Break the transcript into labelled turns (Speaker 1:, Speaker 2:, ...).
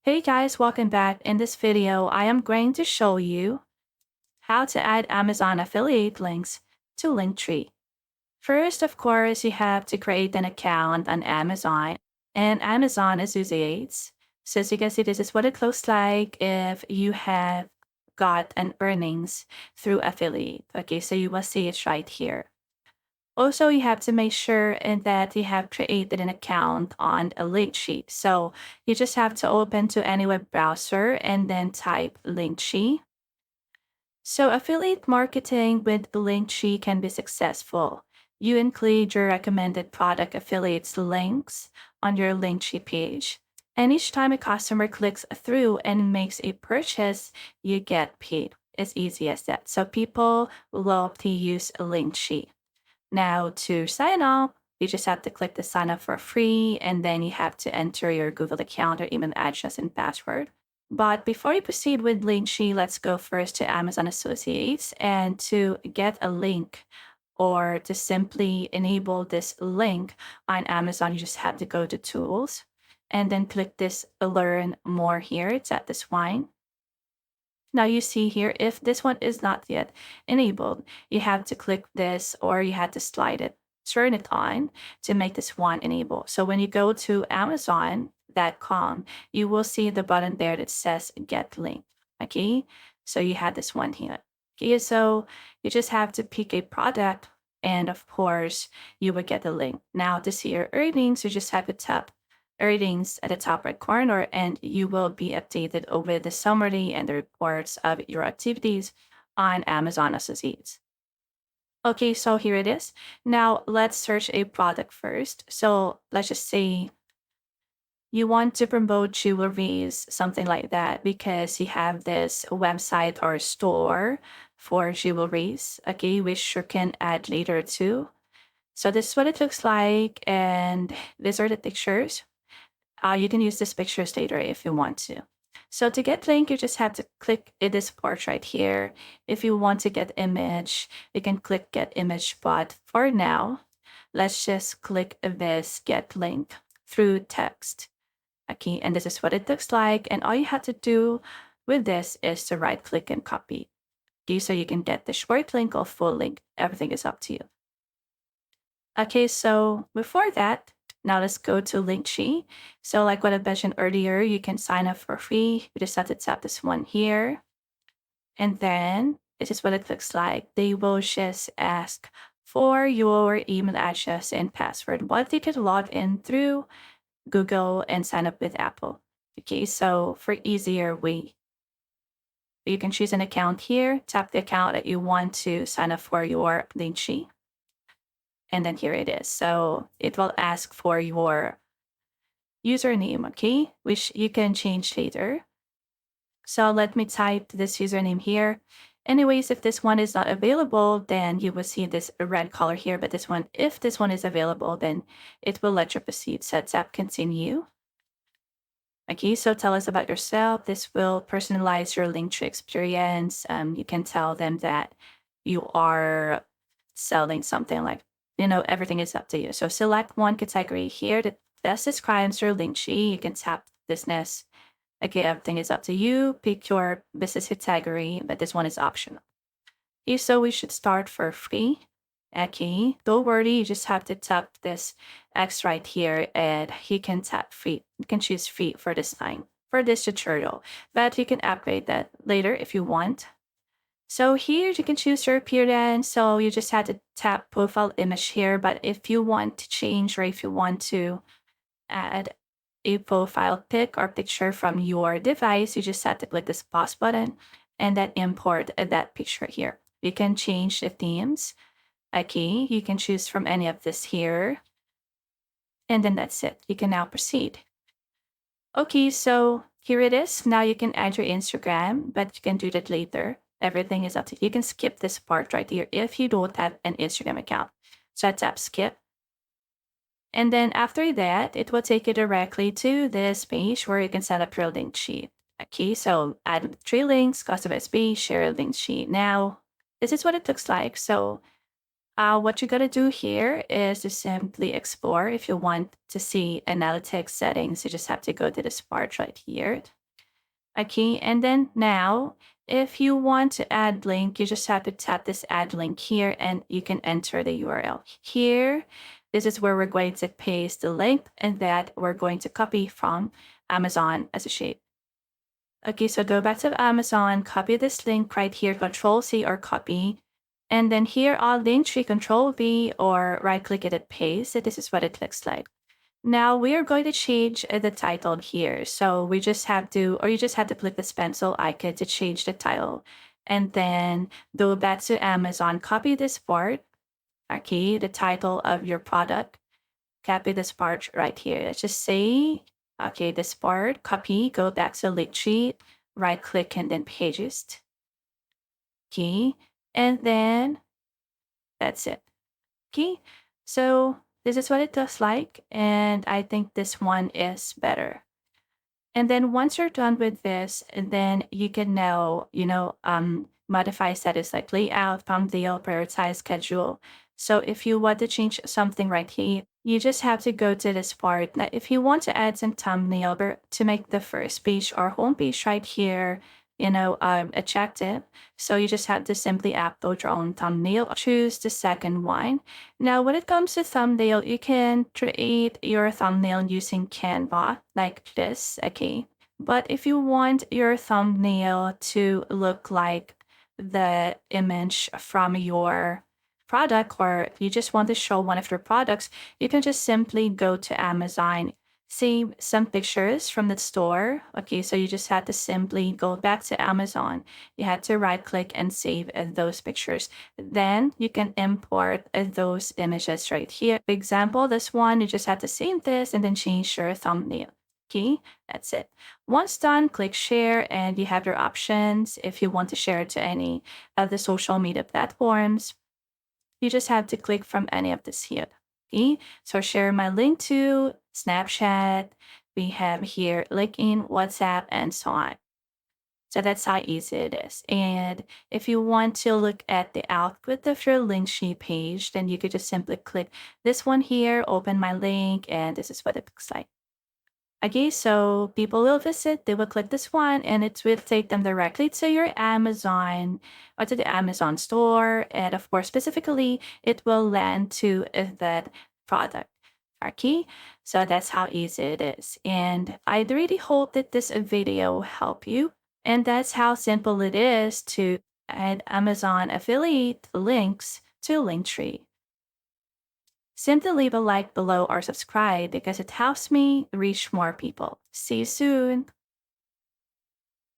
Speaker 1: Hey guys, welcome back. In this video, I am going to show you how to add Amazon affiliate links to Linktree. First, of course, you have to create an account on Amazon and Amazon Associates. So as you can see, this is what it looks like if you have got an earnings through affiliate. Okay, so you will see it right here. Also, you have to make sure that you have created an account on a Linktree. So you just have to open to any web browser and then type Linktree. So affiliate marketing with Linktree can be successful. You include your recommended product affiliates links on your Linktree page. And each time a customer clicks through and makes a purchase, you get paid. As easy as that. So people love to use Linktree. Now, to sign up, you just have to click the sign up for free, and then you have to enter your Google account or email address and password. But before you proceed with Linktree, let's go first to Amazon Associates. And to get a link or to simply enable this link on Amazon, you just have to go to Tools and then click this Learn More here. It's at this one. Now you see here, if this one is not yet enabled, you have to click this or you have to slide it, turn it on to make this one enable. So when you go to Amazon.com, you will see the button there that says get link. Okay, so you have this one here. Okay, so you just have to pick a product and of course you will get the link. Now to see your earnings, you just have to tap earnings at the top right corner, and you will be updated over the summary and the reports of your activities on Amazon Associates. Okay, so here it is. Now let's search a product first. So let's just say you want to promote jewelries, something like that, because you have this website or store for jewelries, okay, which you can add later too. So this is what it looks like, and these are the pictures. You can use these pictures later if you want to. So to get link, you just have to click this part right here. If you want to get image, you can click get image, but for now, let's just click this get link through text. Okay, and this is what it looks like. And all you have to do with this is to right click and copy. Okay, so you can get the short link or full link. Everything is up to you. Okay, so before that, now let's go to Linktree. So like what I mentioned earlier, you can sign up for free. You just have to tap this one here. And then this is what it looks like. They will just ask for your email address and password, but you can log in through Google and sign up with Apple. Okay, so for easier way, you can choose an account here, tap the account that you want to sign up for your Linktree. And then here it is. So it will ask for your username, okay, which you can change later. So let me type this username here. Anyways, if this one is not available, then you will see this red color here. But this one, if this one is available, then it will let you proceed. So tap continue. Okay, so tell us about yourself. This will personalize your Linktree experience. You can tell them that you are selling something like, everything is up to you. So select one category here that best describes your Linktree. You can tap business. Okay, everything is up to you. Pick your business category, but this one is optional. Okay, so we should start for free. Okay, don't worry, you just have to tap this X right here and you can tap free. You can choose free for this time, for this tutorial, but you can upgrade that later if you want. So here you can choose your appearance. So you just have to tap profile image here, but if you want to change or if you want to add a profile pic or picture from your device, you just have to click this pause button and then import that picture here. You can change the themes. Okay, you can choose from any of this here. And then that's it. You can now proceed. Okay, so here it is. Now you can add your Instagram, but you can do that later. Everything is up to you. You can skip this part right here if you don't have an Instagram account. So I tap skip. And then after that, it will take you directly to this page where you can set up your link sheet. Okay, so add 3 links, customize page, share a link sheet. Now, this is what it looks like. So What you gotta do here is to simply explore. If you want to see analytics settings, you just have to go to this part right here. Okay, and then now, if you want to add link, you just have to tap this add link here and you can enter the URL here. This is where we're going to paste the link and that we're going to copy from Amazon as a shape. Okay, so go back to Amazon, copy this link right here, Control C or copy. And then here on Linktree, Control V or right click it and paste. So this is what it looks like. Now we are going to change the title here. So we just have to, or you just have to click this pencil icon to change the title. And then go back to Amazon, copy this part, okay, the title of your product. Copy this part right here. Let's just say, okay, this part, copy, go back to Linktree, right click and then paste. Okay, and then that's it. Okay, so this is what it looks like, and I think this one is better. And then once you're done with this, and then you can now, modify status like layout, thumbnail, prioritize, schedule. So if you want to change something right here, you just have to go to this part. Now, if you want to add some thumbnail to make the first page or home page right here, attractive. So you just have to simply upload your own thumbnail. Choose the second one. Now, when it comes to thumbnail, you can create your thumbnail using Canva like this, okay? But if you want your thumbnail to look like the image from your product, or you just want to show one of your products, you can just simply go to Amazon, save some pictures from the store. Okay, so you just have to simply go back to Amazon. You have to right click and save those pictures. Then you can import those images right here. For example, this one, you just have to save this and then change your thumbnail. Okay, that's it. Once done, click share and you have your options. If you want to share it to any of the social media platforms, you just have to click from any of this here. Okay, so share my link to Snapchat. We have here LinkedIn, WhatsApp, and so on. So that's how easy it is. And if you want to look at the output of your Linktree page, then you could just simply click this one here, open my link, and this is what it looks like. Okay, so people will visit, they will click this one, and it will take them directly to your Amazon or to the Amazon store. And of course, specifically, it will land to that product. Okay, so that's how easy it is. And I really hope that this video helped you. And that's how simple it is to add Amazon affiliate links to Linktree. Simply leave a like below or subscribe because it helps me reach more people. See you soon!